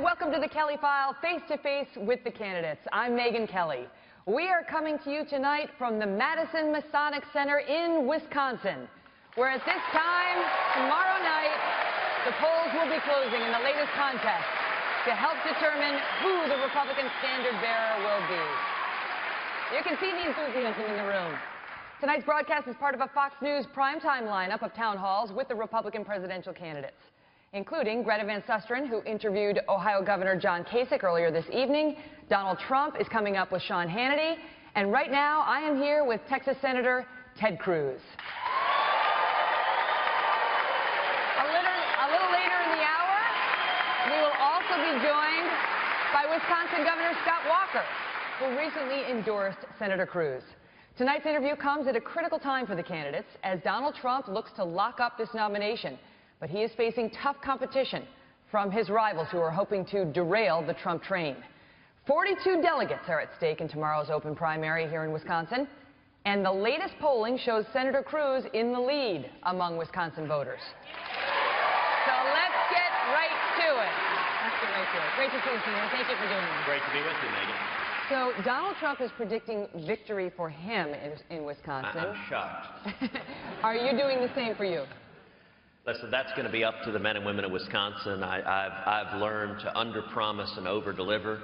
welcome to the Kelly File, face-to-face with the candidates. I'm Megyn Kelly. We are coming to you tonight from the Madison Masonic Center in Wisconsin, where at this time tomorrow night, the polls will be closing in the latest contest to help determine who the Republican standard bearer will be. You can see the enthusiasm in the room. Tonight's broadcast is part of a Fox News primetime lineup of town halls with the Republican presidential candidates, including Greta Van Susteren, who interviewed Ohio Governor John Kasich earlier this evening. Donald Trump is coming up with Sean Hannity. And right now, I am here with Texas Senator Ted Cruz. A little later in the hour, we will also be joined by Wisconsin Governor Scott Walker, who recently endorsed Senator Cruz. Tonight's interview comes at a critical time for the candidates as Donald Trump looks to lock up this nomination. But he is facing tough competition from his rivals who are hoping to derail the Trump train. 42 delegates are at stake in tomorrow's open primary here in Wisconsin. And the latest polling shows Senator Cruz in the lead among Wisconsin voters. So let's get right to it. Great to see you, Senator. Thank you for doing this. Great to be with you, Megyn. So Donald Trump is predicting victory for him in Wisconsin. I'm shocked. Are you doing the same for you? Listen, that's going to be up to the men and women of Wisconsin. I've learned to underpromise and overdeliver.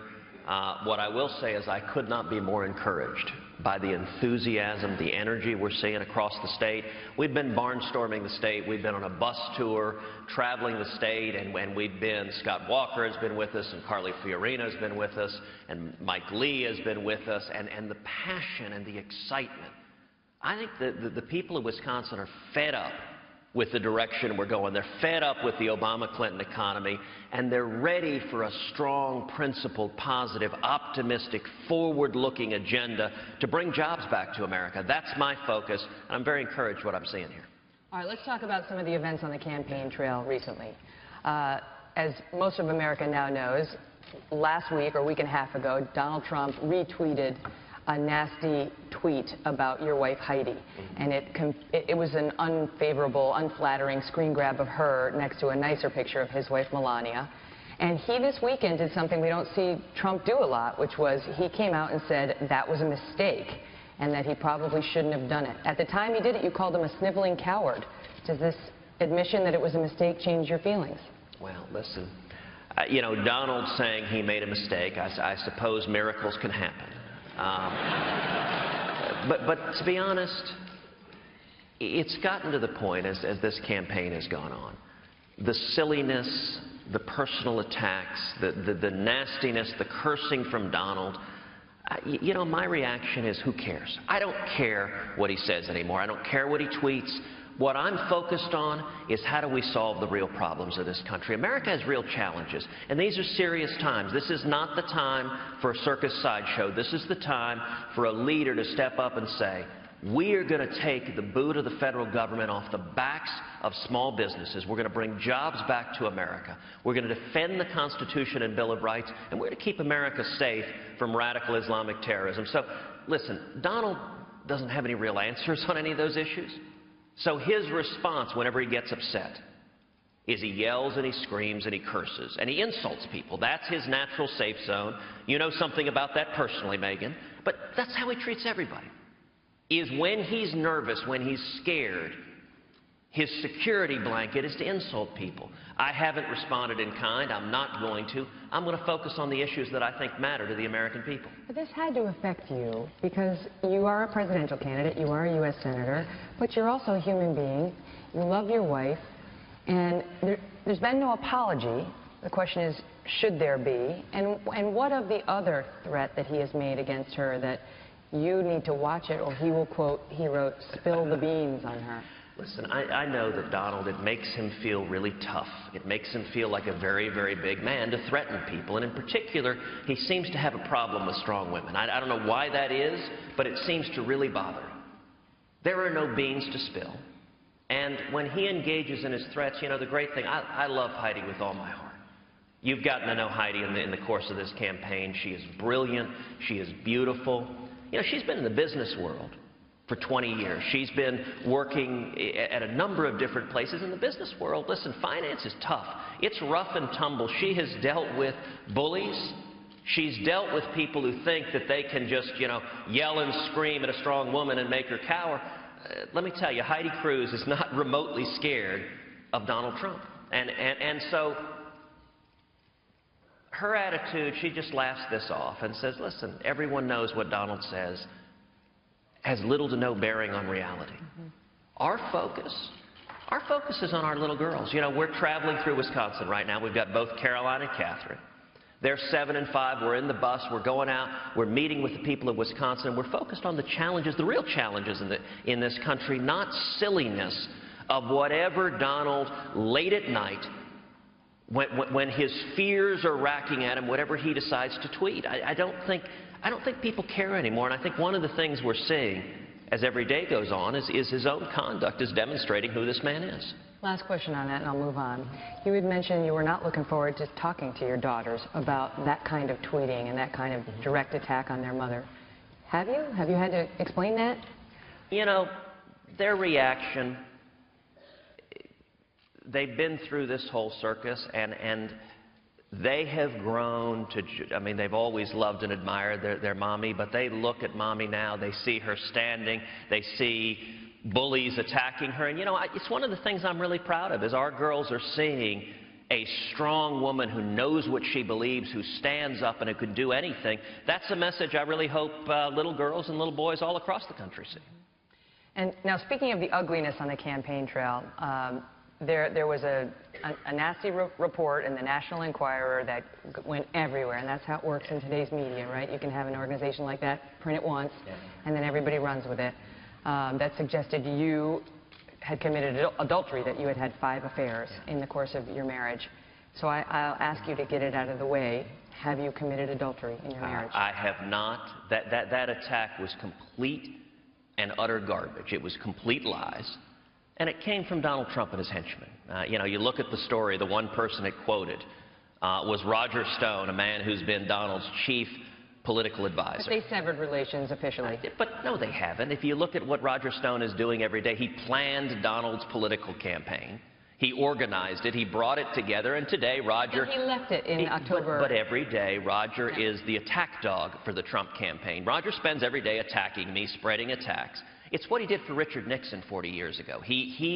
What I will say is I could not be more encouraged by the enthusiasm, the energy we're seeing across the state. We've been barnstorming the state. We've been on a bus tour, traveling the state, and we've been, Scott Walker has been with us, and Carly Fiorina has been with us, and Mike Lee has been with us, and the passion and the excitement. I think the people of Wisconsin are fed up with the direction we're going. They're fed up with the Obama-Clinton economy, and they're ready for a strong, principled, positive, optimistic, forward-looking agenda to bring jobs back to America. That's my focus, and I'm very encouraged what I'm seeing here. All right, let's talk about some of the events on the campaign trail recently. As most of America now knows, last week or a week and a half ago, Donald Trump retweeted a nasty tweet about your wife, Heidi. And it was an unfavorable, unflattering screen grab of her next to a nicer picture of his wife, Melania. And he this weekend did something we don't see Trump do a lot, which was he came out and said that was a mistake and that he probably shouldn't have done it. At the time he did it, you called him a sniveling coward. Does this admission that it was a mistake change your feelings? Well, listen, you know, Donald saying he made a mistake, I suppose miracles can happen. But to be honest, it's gotten to the point as this campaign has gone on. The silliness, the personal attacks, the nastiness, the cursing from Donald, you know, my reaction is who cares? I don't care what he says anymore. I don't care what he tweets. What I'm focused on is how do we solve the real problems of this country. America has real challenges, and these are serious times. This is not the time for a circus sideshow. This is the time for a leader to step up and say, we are going to take the boot of the federal government off the backs of small businesses. We're going to bring jobs back to America. We're going to defend the Constitution and Bill of Rights, and we're going to keep America safe from radical Islamic terrorism. So, listen, Donald doesn't have any real answers on any of those issues. So his response whenever he gets upset is he yells and he screams and he curses and he insults people. That's his natural safe zone. You know something about that personally, Megyn. But that's how he treats everybody. Is when he's nervous, when he's scared, his security blanket is to insult people. I haven't responded in kind. I'm not going to. I'm going to focus on the issues that I think matter to the American people. But this had to affect you because you are a presidential candidate, you are a U.S. Senator, but you're also a human being. You love your wife, and there's been no apology. The question is, should there be? And what of the other threat that he has made against her that you need to watch it or he will, quote, he wrote, spill the beans on her? Listen, I know that Donald, it makes him feel really tough. It makes him feel like a very, very big man to threaten people. And in particular, he seems to have a problem with strong women. I don't know why that is, but it seems to really bother him. There are no beans to spill. And when he engages in his threats, you know, the great thing, I love Heidi with all my heart. You've gotten to know Heidi in the course of this campaign. She is brilliant. She is beautiful. You know, she's been in the business world for 20 years. She's been working at a number of different places in the business world. Listen, finance is tough. It's rough and tumble. She has dealt with bullies. She's dealt with people who think that they can just, yell and scream at a strong woman and make her cower. Let me tell you, Heidi Cruz is not remotely scared of Donald Trump. And so her attitude, she just laughs this off and says, listen, everyone knows what Donald says has little to no bearing on reality. Our focus is on our little girls. We're traveling through Wisconsin right now. We've got both Caroline and Catherine. They're 7 and 5. We're in the bus. We're going out. We're meeting with the people of Wisconsin. We're focused on the challenges, the real challenges in this country, not silliness of whatever Donald, late at night, when his fears are racking at him, whatever he decides to tweet. I don't think people care anymore. And I think one of the things we're seeing as every day goes on is his own conduct is demonstrating who this man is. Last question on that, and I'll move on. You had mentioned you were not looking forward to talking to your daughters about that kind of tweeting and that kind of direct attack on their mother. Have you? Have you had to explain that? Their reaction, they've been through this whole circus, and they have grown to, they've always loved and admired their mommy, but they look at mommy now, they see her standing, they see bullies attacking her. And, it's one of the things I'm really proud of is our girls are seeing a strong woman who knows what she believes, who stands up and who can do anything. That's a message I really hope little girls and little boys all across the country see. And now, speaking of the ugliness on the campaign trail, there was a nasty report in the National Enquirer that went everywhere, and that's how it works in today's media, right? You can have an organization like that, print it once, and then everybody runs with it. That suggested you had committed adultery, that you had had 5 affairs in the course of your marriage. So I'll ask you to get it out of the way. Have you committed adultery in your marriage? I have not. That attack was complete and utter garbage. It was complete lies. And it came from Donald Trump and his henchmen. You look at the story, the one person it quoted was Roger Stone, a man who's been Donald's chief political advisor. But they severed relations officially. But no, they haven't. If you look at what Roger Stone is doing every day, he planned Donald's political campaign. He organized it. He brought it together. And today, Roger... And he left it in October. But every day, Roger is the attack dog for the Trump campaign. Roger spends every day attacking me, spreading attacks. It's what he did for Richard Nixon 40 years ago. His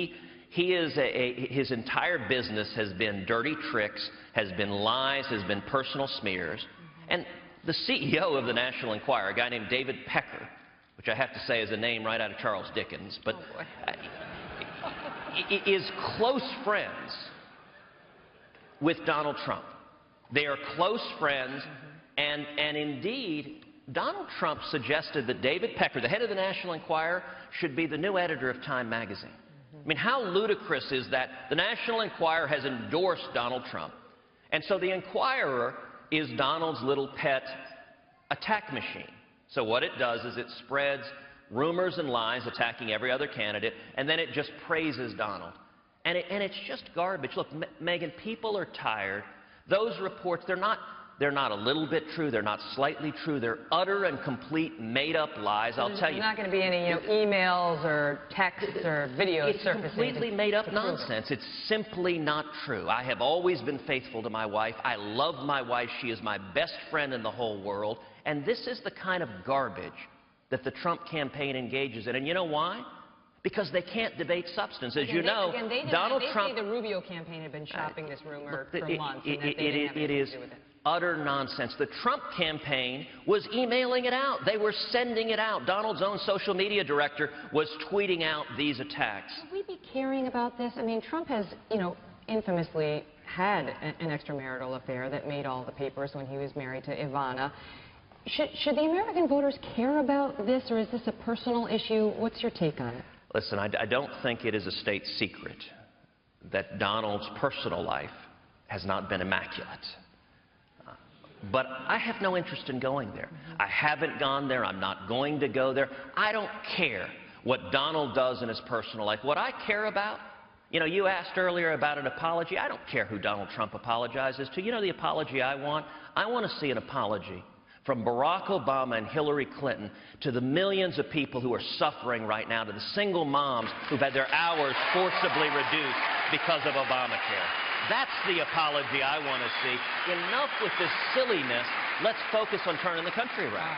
entire business has been dirty tricks, has been lies, has been personal smears. And the CEO of the National Enquirer, a guy named David Pecker, which I have to say is a name right out of Charles Dickens, but is close friends with Donald Trump. They are close friends, and indeed, Donald Trump suggested that David Pecker, the head of the National Enquirer, should be the new editor of Time magazine. How ludicrous is that? The National Enquirer has endorsed Donald Trump, and so the Enquirer is Donald's little pet attack machine. So what it does is it spreads rumors and lies attacking every other candidate, and then it just praises Donald. And it's just garbage. Look, Megan, people are tired. Those reports, they're not a little bit true. They're not slightly true. They're utter and complete made-up lies. I'll tell you. There's not going to be any emails or texts or videos surfacing. It's completely made-up nonsense. It's simply not true. I have always been faithful to my wife. I love my wife. She is my best friend in the whole world. And this is the kind of garbage that the Trump campaign engages in. And you know why? Because they can't debate substance. As you know, Donald Trump... They say the Rubio campaign had been shopping this rumor for months. And that they didn't have anything to do with it. Utter nonsense. The Trump campaign was emailing it out. They were sending it out. Donald's own social media director was tweeting out these attacks. Should we be caring about this? Trump has, infamously had an extramarital affair that made all the papers when he was married to Ivana. Should the American voters care about this, or is this a personal issue? What's your take on it? Listen, I don't think it is a state secret that Donald's personal life has not been immaculate. But I have no interest in going there. I haven't gone there. I'm not going to go there. I don't care what Donald does in his personal life. What I care about, you asked earlier about an apology. I don't care who Donald Trump apologizes to. The apology I want? I want to see an apology from Barack Obama and Hillary Clinton to the millions of people who are suffering right now, to the single moms who've had their hours forcibly reduced because of Obamacare. That's the apology I want to see. Enough with this silliness. Let's focus on turning the country around.